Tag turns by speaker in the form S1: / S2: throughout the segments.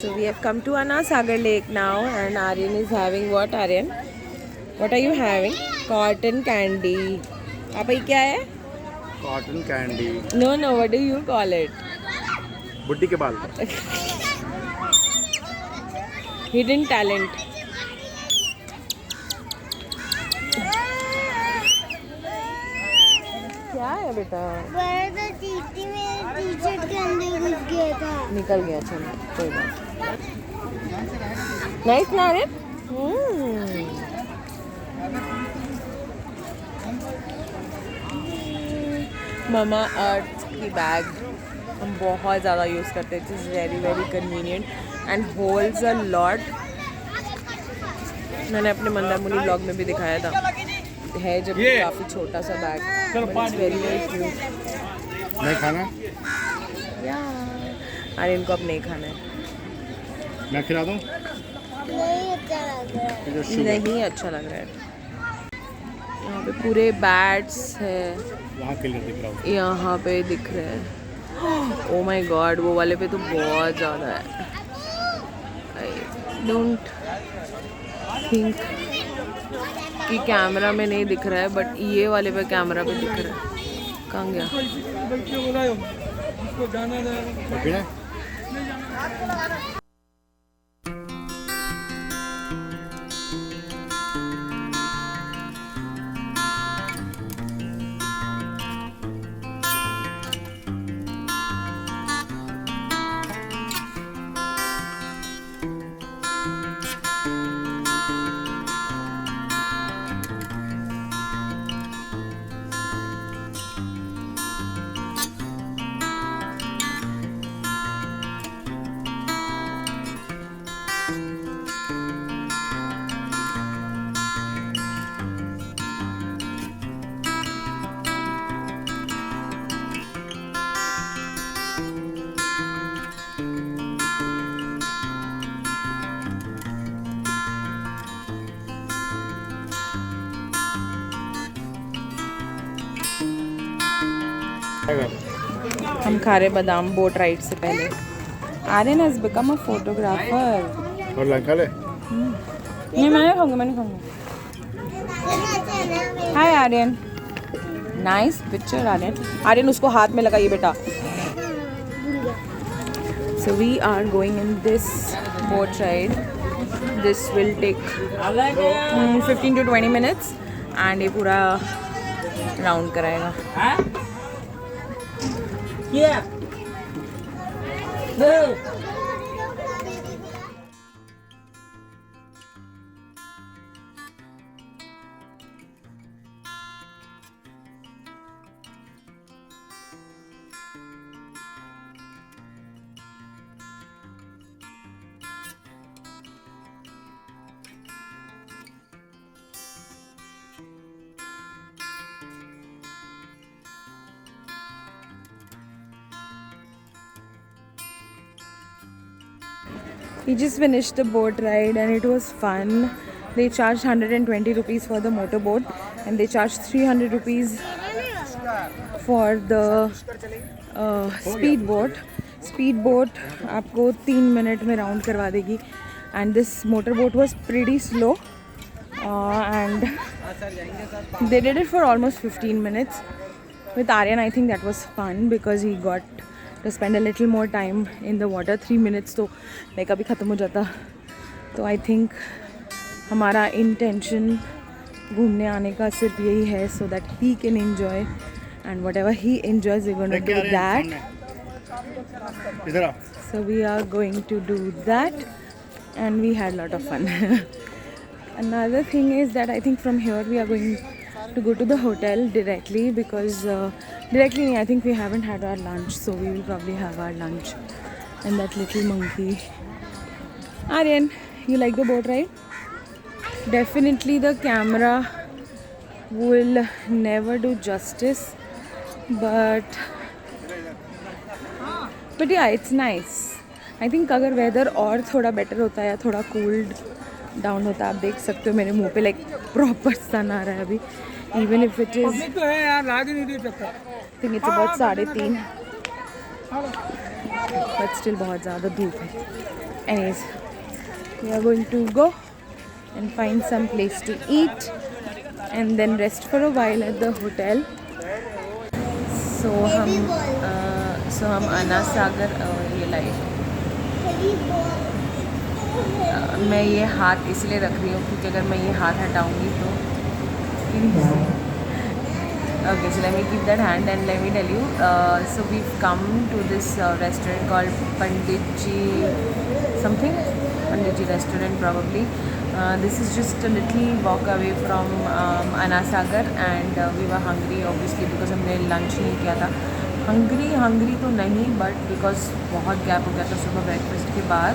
S1: So we have come to Anna Sagar Lake now, and Aryan is having what? Aryan, what are you having? Cotton candy. Papa, ये क्या है?
S2: Cotton candy
S1: No, no. What do you call it?
S2: बुड्ढी के बाल
S1: Hidden talent. क्या है बेटा?
S3: चीटी में टी-शर्ट के अंदर घुस गया था।
S1: निकल गया, चलो कोई बात। नाइस ना आर्यन? ममा अर्थ की बैग हम बहुत ज़्यादा यूज़ करते हैं। It is very very convenient and holds a lot. मैंने अपने मंदारमुनी ब्लॉग में भी दिखाया था, है जब काफ़ी छोटा सा बैग, वेरी वेरी क्यूट।
S2: नहीं खाना
S1: या अरे इनको अब नहीं खाना है।
S2: मैं खिला दूँ
S3: नहीं अच्छा लग रहा है।
S1: नहीं अच्छा लग रहा है। यहाँ पे पूरे बैट्स है,
S2: वहाँ क्लियर दिख रहा हूँ।
S1: यहाँ पे दिख रहे हैं। ओ माय गॉड, वो वाले पे तो बहुत ज़्यादा है। आई डोंट थिंक कि कैमरा में नहीं दिख रहा है, बट ये वाले पे कैमरा पे दिख रहा है। कहाँ गया?
S2: पीना है?
S1: हम खा रहे बादाम बोट राइड से पहले। Aryan has become a photographer.
S2: और लंका ले
S1: नहीं, मैं नहीं खाऊंगा। Hi Aryan, nice picture Aryan. Aryan उसको हाथ में लगाइए बेटा। So we are going in this boat ride. This will take 15 to 20 minutes and ये पूरा राउंड कराएगा। We just finished the boat ride and it was fun. They charged 120 rupees for the motorboat and they charged 300 rupees for the speedboat. Speedboat आपको 3 minute में round करवा देगी and this motorboat was pretty slow and they did it for almost 15 minutes. With Aryan I think that was fun because he got to spend a little more time in the water. 3 minutes तो makeup भी ख़त्म हो जाता। तो I think हमारा intention घूमने आने का सिर्फ यही है, so that he can enjoy and whatever he enjoys we going to do that.
S2: इधर आओ।
S1: So we are going to do that and we had a lot of fun. Another thing is that I think from here we are going to go to the hotel directly because I think we haven't had our lunch, so we will probably have our lunch. And that little monkey. Aryan, you like the boat ride? Definitely the camera will never do justice, but yeah, it's nice. I think अगर weather और थोड़ा better होता है या थोड़ा cooled down होता, आप देख सकते हो मेरे मुंह पे like proper sun आ रहा है अभी। Even if it is,
S4: तो है यार, लाग नहीं दे सकता।
S1: I think it's about 3:30, but still बहुत ज़्यादा धूप है। Anyways, we are going to go and find some place to eat and then rest for a while at the hotel. So हम अन्ना सागर ये लाइट मैं ये हाथ इसलिए रख रही हूँ क्योंकि अगर मैं ये हाथ हटाऊँगी तो okay, so let me keep that hand and let me tell you. So we've come to this restaurant called Panditji something, Panditji restaurant probably. This is just a little walk away from Anna Sagar, and we were hungry obviously because हमने lunch नहीं किया था. Hungry तो नहीं, but because बहुत gap हो गया था सुबह ब्रेकफास्ट के बाद,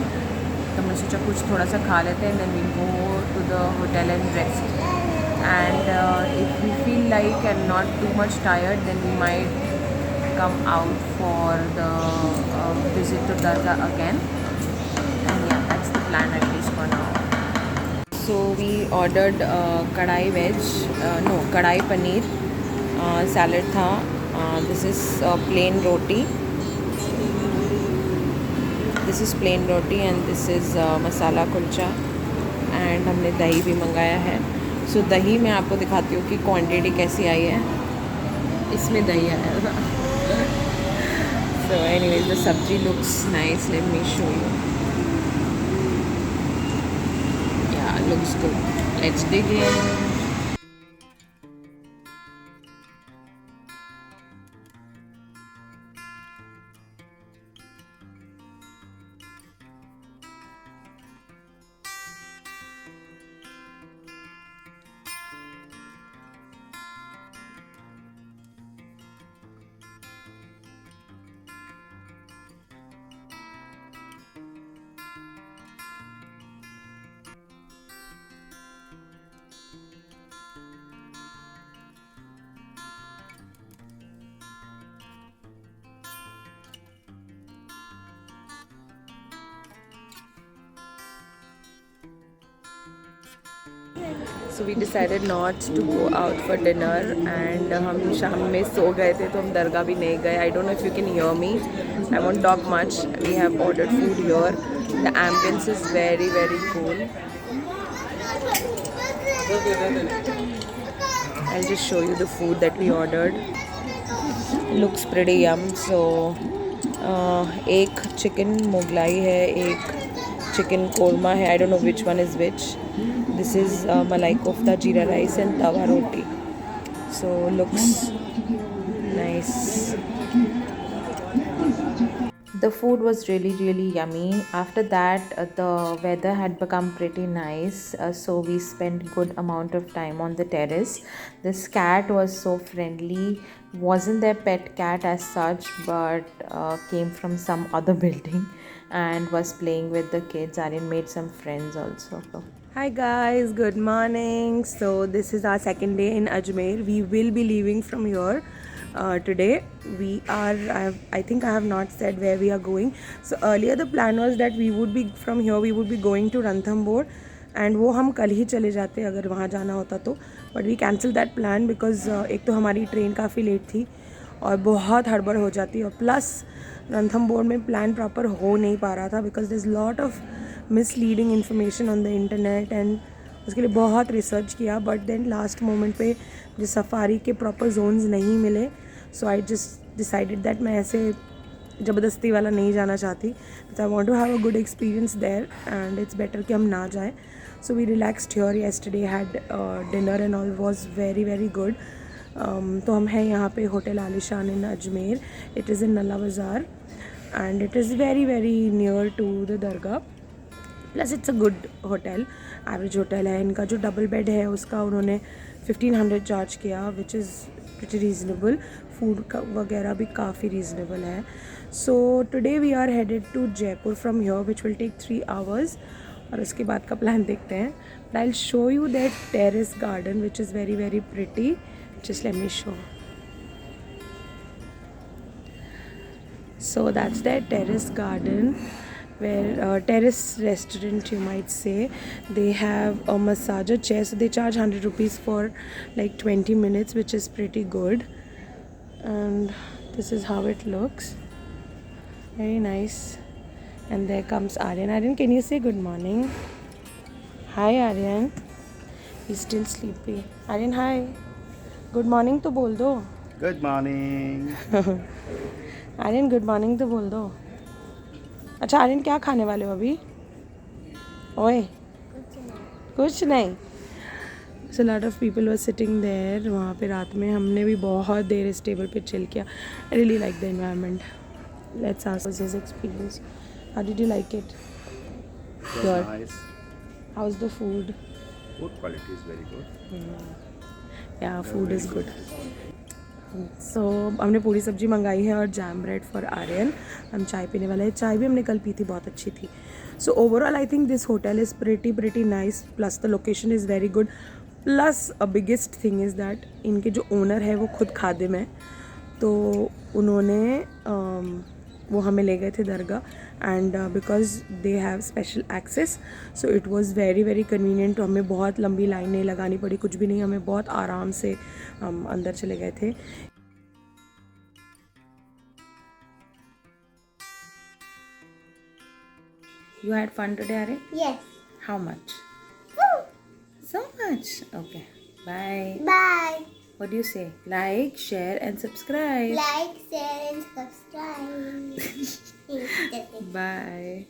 S1: तो हमने सोचा कुछ थोड़ा सा खा लेते हैं, then we go to the hotel and rest. And if we feel like and not too much tired, then we might come out for the visit to Dargah again, and yeah, that's the plan at least for now. So we ordered kadai paneer salad tha. This is plain roti. This is plain roti and this is masala kulcha, and हमने दही भी मंगाया है. So दही मैं आपको दिखाती हूँ कि क्वांटिटी कैसी आई है. इसमें दही आया था. So anyways, the sabji looks nice. Let me show you. Yeah, looks good. Let's dig in. So we decided not to go out for dinner, and हम शाम में सो गए थे तो हम दरगाह भी नहीं गए. I don't know if you can hear me. I won't talk much. We have ordered food here. The ambience is very very cool. I'll just show you the food that we ordered. Looks pretty yum. So एक chicken Mughlai है, एक chicken korma है. I don't know which one is which. This is malai kofta, jeera rice and tawa roti. So looks nice. The food was really yummy. After that the weather had become pretty nice, so we spent good amount of time on the terrace. This cat was so friendly. Wasn't their pet cat as such, but came from some other building and was playing with the kids. Aryan made some friends also. Hi guys, good morning. So this is our second day in Ajmer. We will be leaving from here today. We are, I think I have not said where we are going. So earlier the plan was that we would be from here, we would be going to Ranthambore, and वो हम कल ही चले जाते अगर वहाँ जाना होता तो. But we cancelled that plan because एक तो हमारी ट्रेन काफ़ी लेट थी और बहुत हड़बड़ हो जाती, और प्लस रणथंबोर में प्लान प्रॉपर हो नहीं पा रहा था because there is lot of misleading information on the internet, and उसके लिए बहुत रिसर्च किया. बट देन लास्ट मोमेंट पे जो सफारी के प्रॉपर जोन्स नहीं मिले, so I just decided that मैं ऐसे ज़बरदस्ती वाला नहीं जाना चाहती. I want to have a good experience there, and it's better कि हम ना जाएँ. So we relaxed here yesterday, had dinner and all was very good. तो हम हैं यहाँ पे hotel Alishan in Ajmer. It is in Nalla Bazaar and it is very near to the dargah. Plus it's a good hotel, average hotel है. इनका जो double bed है उसका उन्होंने 1500 चार्ज किया, which is pretty reasonable. Food का वगैरह भी काफ़ी रीज़नेबल है. So today we are headed to Jaipur from here, which will take 3 hours, और उसके बाद का प्लान देखते हैं. But I will show you that terrace garden which is very pretty. Just let me show. So that's their terrace garden, where terrace restaurant you might say. They have a massager chair, so they charge 100 rupees for like 20 minutes, which is pretty good. And this is how it looks. Very nice. And there comes Aryan. Aryan, can you say good morning? Hi, Aryan. He's still sleepy. Aryan, hi. Good morning तो बोल दो.
S2: Good morning.
S1: Aryan good morning तो बोल दो. अच्छा आर्यन क्या खाने वाले हो अभी? ओए कुछ नहीं. So lot of people were sitting there. वहाँ पे रात में हमने भी बहुत देर इस टेबल पे चिल किया. I really like the environment. Let's ask his experience. How did you like it?
S5: It was nice.
S1: How is the food?
S5: Food quality is very good.
S1: या फूड इज़ गुड. सो हमने पूरी सब्जी मंगाई है और jam bread for Aryan. हम चाय पीने वाले हैं. चाय भी हमने कल पी थी, बहुत अच्छी थी. So overall I think this hotel is pretty nice. Plus the location is very good. Plus a biggest thing is that इनके जो ओनर है वो खुद खादिम है. तो उन्होंने वो हमें ले गए थे दरगाह. And because they have special access so it was very very convenient. तो हमें बहुत लंबी लाइन नहीं लगानी पड़ी, कुछ भी नहीं. हमें बहुत आराम से हम अंदर चले गए थे. You had fun today, Aryan?
S3: Yes.
S1: How much?
S3: Woo.
S1: So much. Okay. Bye.
S3: Bye.
S1: What do you say? Like, share, and subscribe.
S3: Like, share, and subscribe.
S1: Bye.